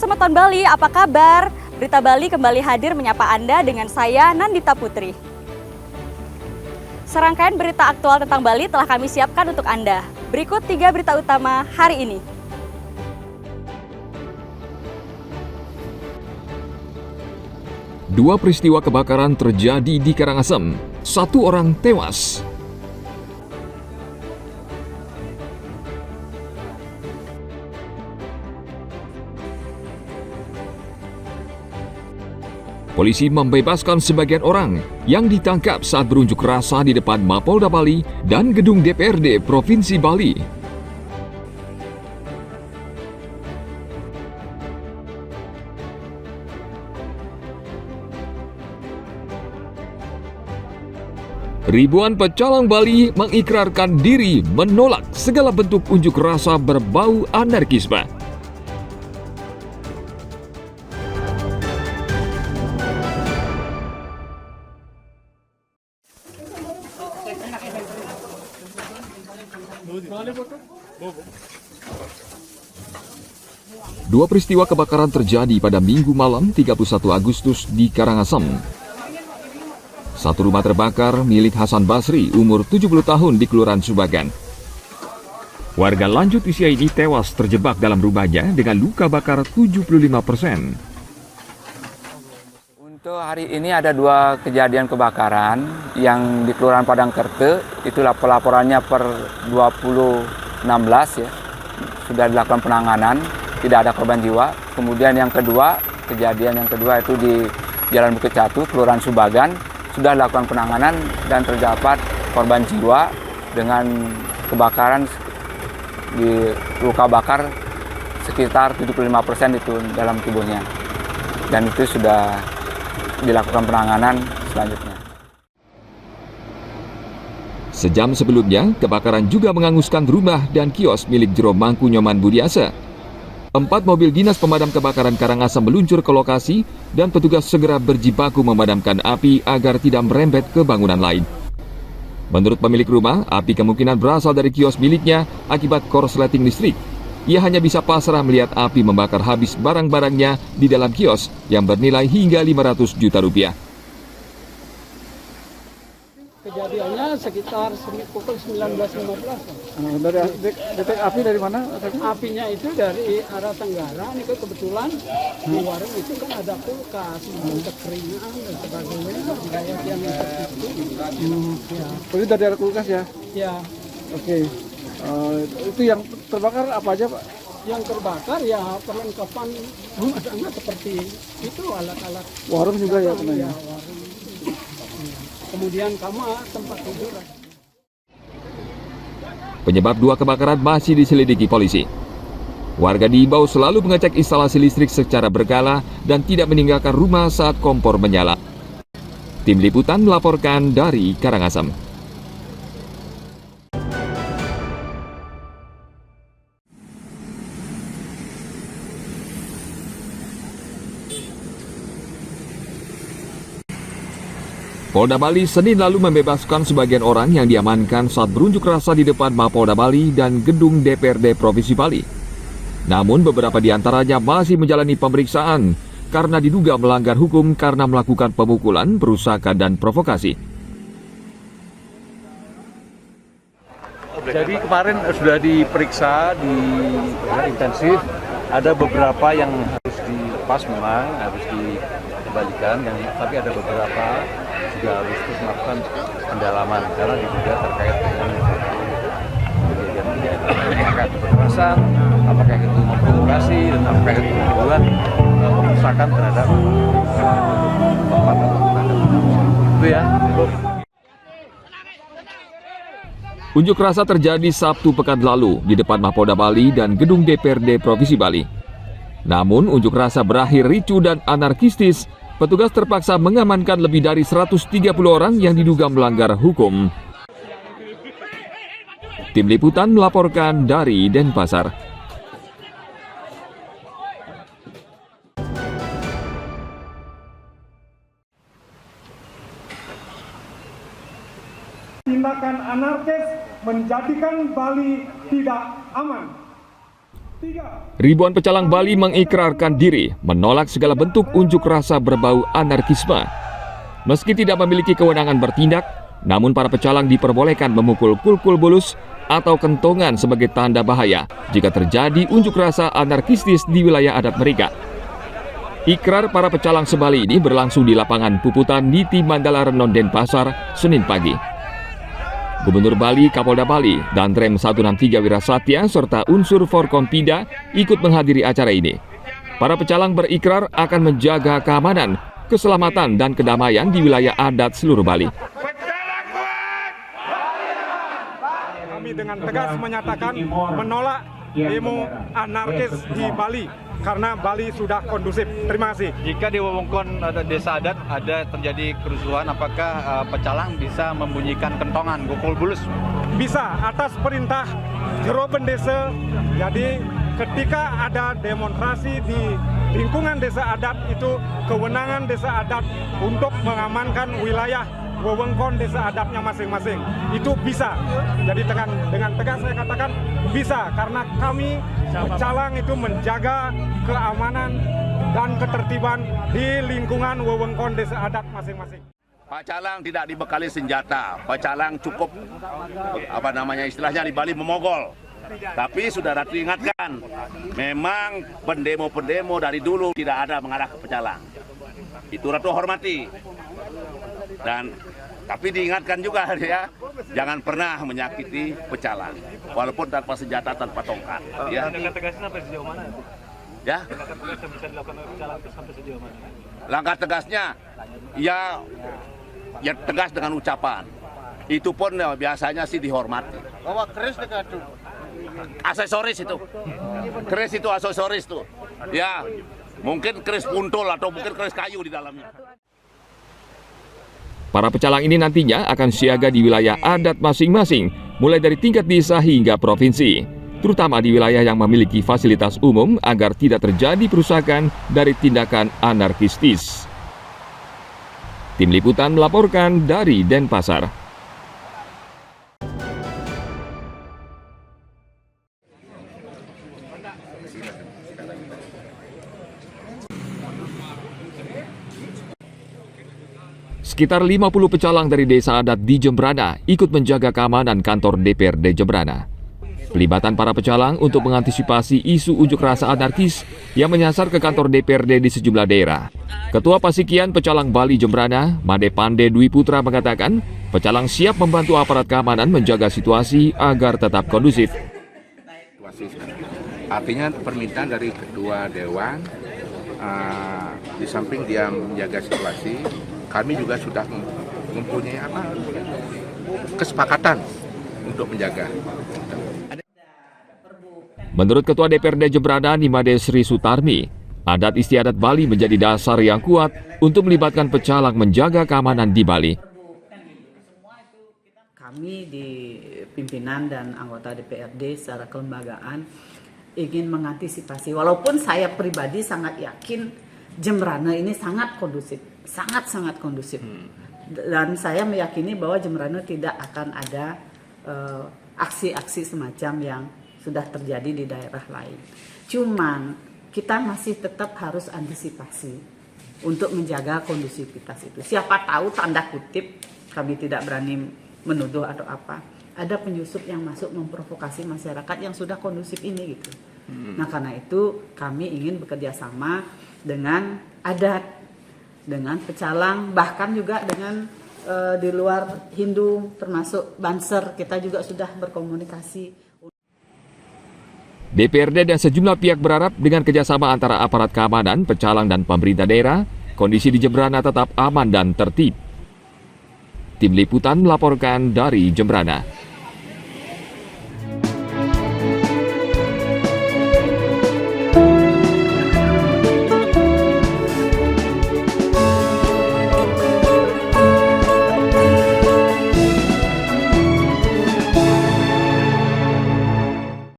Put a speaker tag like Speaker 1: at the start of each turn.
Speaker 1: Semeton Bali, apa kabar? Berita Bali kembali hadir menyapa Anda dengan saya, Nandita Putri. Serangkaian berita aktual tentang Bali telah kami siapkan untuk Anda. Berikut 3 berita utama hari ini.
Speaker 2: Dua peristiwa kebakaran terjadi di Karangasem. 1 orang tewas. Polisi membebaskan sebagian orang yang ditangkap saat berunjuk rasa di depan Mapolda Bali dan gedung DPRD Provinsi Bali. Ribuan pecalang Bali mengikrarkan diri menolak segala bentuk unjuk rasa berbau anarkisme. Dua peristiwa kebakaran terjadi pada Minggu malam 31 Agustus di Karangasem. Satu rumah terbakar milik Hasan Basri, umur 70 tahun di Kelurahan Subagan. Warga lanjut usia ini tewas terjebak dalam rumahnya dengan luka bakar 75%.
Speaker 3: Untuk hari ini ada 2 kejadian kebakaran yang di Kelurahan Padangkerte, itulah pelaporannya per 2016 ya. Sudah dilakukan penanganan, tidak ada korban jiwa. Kemudian kejadian yang kedua itu di Jalan Bukit Catu, Kelurahan Subagan, sudah dilakukan penanganan dan terdapat korban jiwa dengan kebakaran di luka bakar sekitar 75% itu dalam tubuhnya. Dan itu sudah dilakukan penanganan selanjutnya.
Speaker 2: Sejam sebelumnya, kebakaran juga menghanguskan rumah dan kios milik Jero Mangku Nyoman Budiasa. 4 mobil dinas pemadam kebakaran Karangasem meluncur ke lokasi dan petugas segera berjibaku memadamkan api agar tidak merembet ke bangunan lain. Menurut pemilik rumah, api kemungkinan berasal dari kios miliknya akibat korsleting listrik. Ia hanya bisa pasrah melihat api membakar habis barang-barangnya di dalam kios yang bernilai hingga 500 juta rupiah.
Speaker 4: Kejadiannya sekitar pukul 19.15.
Speaker 5: Dari detek api dari mana?
Speaker 4: Apinya itu dari arah Tenggara. Ini kebetulan di warung itu kan ada kulkas, kekeringan dan sebagainya. Gaya yang seperti itu. Ya.
Speaker 5: Itu dari arah kulkas ya?
Speaker 4: Ya.
Speaker 5: Oke. Itu yang terbakar apa aja Pak?
Speaker 4: Yang terbakar ya perlengkapan rumah tangga seperti itu, alat-alat.
Speaker 5: Warung juga ya?
Speaker 4: Ya, warung. Kemudian kamar, tempat tidur.
Speaker 2: Penyebab 2 kebakaran masih diselidiki polisi. Warga diimbau selalu mengecek instalasi listrik secara berkala dan tidak meninggalkan rumah saat kompor menyala. Tim Liputan melaporkan dari Karangasem. Polda Bali Senin lalu membebaskan sebagian orang yang diamankan saat berunjuk rasa di depan Mapolda Bali dan gedung DPRD Provinsi Bali. Namun beberapa di antaranya masih menjalani pemeriksaan karena diduga melanggar hukum karena melakukan pemukulan, perusakan, dan provokasi.
Speaker 6: Jadi kemarin sudah diperiksa di intensif, ada beberapa yang harus dilepas memang, harus dikembalikan, tapi ada beberapa juga harus terus melakukan pendalaman karena diduga terkait dengan kejadian apakah itu kekerasan, apakah itu memprovokasi, dan apakah itu membuat perusakan terhadap tempat atau tanda itu ya.
Speaker 2: Unjuk rasa terjadi Sabtu pekan lalu di depan Mapolda Bali dan gedung DPRD Provinsi Bali. Namun unjuk rasa berakhir ricu dan anarkistis. Petugas terpaksa mengamankan lebih dari 130 orang yang diduga melanggar hukum. Tim Liputan melaporkan dari Denpasar.
Speaker 7: Tindakan anarkis menjadikan Bali tidak aman.
Speaker 2: Ribuan pecalang Bali mengikrarkan diri menolak segala bentuk unjuk rasa berbau anarkisme. Meski tidak memiliki kewenangan bertindak, namun para pecalang diperbolehkan memukul kulkul bulus atau kentongan sebagai tanda bahaya jika terjadi unjuk rasa anarkistis di wilayah adat mereka. Ikrar para pecalang se-Bali ini berlangsung di lapangan Puputan Niti Mandala Renon Denpasar, Senin pagi. Gubernur Bali, Kapolda Bali, dan Rem 163 Wirasatya serta unsur Forkompida ikut menghadiri acara ini. Para pecalang berikrar akan menjaga keamanan, keselamatan, dan kedamaian di wilayah adat seluruh Bali.
Speaker 7: Kami dengan tegas menyatakan menolak demo anarkis di Bali karena Bali sudah kondusif. Terima kasih.
Speaker 6: Jika di wewengkon desa adat ada terjadi kerusuhan, apakah pecalang bisa membunyikan kentongan, gokul bulus?
Speaker 7: Bisa, atas perintah Jeroben Desa. Jadi ketika ada demonstrasi di lingkungan desa adat, itu kewenangan desa adat untuk mengamankan wilayah wewengkon desa adatnya masing-masing. Itu bisa. Jadi dengan tegas saya katakan bisa, karena kami pecalang itu menjaga keamanan dan ketertiban di lingkungan wewengkon desa adat masing-masing.
Speaker 8: Pecalang tidak dibekali senjata. Pecalang cukup istilahnya di Bali memogol. Tapi sudah Ratu ingatkan, memang pendemo-pendemo dari dulu tidak ada mengarah ke pecalang. Itu Ratu hormati. Tapi diingatkan juga ya, jangan pernah menyakiti pecalang, walaupun tanpa senjata, tanpa tongkat. Ya.
Speaker 6: Langkah tegasnya sampai sejauh mana?
Speaker 8: Ya.
Speaker 6: Langkah tegasnya bisa dilakukan oleh pecalang sampai sejauh mana?
Speaker 8: Langkah tegasnya, ya tegas dengan ucapan. Itu pun ya, biasanya sih dihormati.
Speaker 5: Bawa keris dekat tuh.
Speaker 8: Aksesoris itu, keris itu aksesoris tuh. Ya, mungkin keris puntul atau mungkin keris kayu di dalamnya.
Speaker 2: Para pecalang ini nantinya akan siaga di wilayah adat masing-masing, mulai dari tingkat desa hingga provinsi, terutama di wilayah yang memiliki fasilitas umum agar tidak terjadi perusakan dari tindakan anarkistis. Tim Liputan melaporkan dari Denpasar. Sekitar 50 pecalang dari desa adat di Jembrana ikut menjaga keamanan kantor DPRD Jembrana. Pelibatan para pecalang untuk mengantisipasi isu unjuk rasa anarkis yang menyasar ke kantor DPRD di sejumlah daerah. Ketua Pasikian Pecalang Bali Jembrana, Made Pande Dwi Putra mengatakan, pecalang siap membantu aparat keamanan menjaga situasi agar tetap kondusif.
Speaker 9: Artinya permintaan dari kedua dewan, di samping dia menjaga situasi, kami juga sudah mempunyai kesepakatan untuk menjaga.
Speaker 2: Menurut Ketua DPRD Jembrana Nimade Sri Sutarmi, adat istiadat Bali menjadi dasar yang kuat untuk melibatkan pecalang menjaga keamanan di Bali.
Speaker 10: Kami di pimpinan dan anggota DPRD secara kelembagaan ingin mengantisipasi, walaupun saya pribadi sangat yakin Jembrana ini sangat kondusif, sangat kondusif. Dan saya meyakini bahwa Jembrana tidak akan ada aksi-aksi semacam yang sudah terjadi di daerah lain. Cuman kita masih tetap harus antisipasi untuk menjaga kondusivitas itu. Siapa tahu, tanda kutip, kami tidak berani menuduh atau apa, ada penyusup yang masuk memprovokasi masyarakat yang sudah kondusif ini gitu. Nah karena itu kami ingin bekerja sama dengan adat, dengan pecalang, bahkan juga dengan di luar Hindu termasuk Banser, kita juga sudah berkomunikasi.
Speaker 2: DPRD dan sejumlah pihak berharap dengan kerjasama antara aparat keamanan, pecalang, dan pemerintah daerah, kondisi di Jembrana tetap aman dan tertib. Tim Liputan melaporkan dari Jembrana.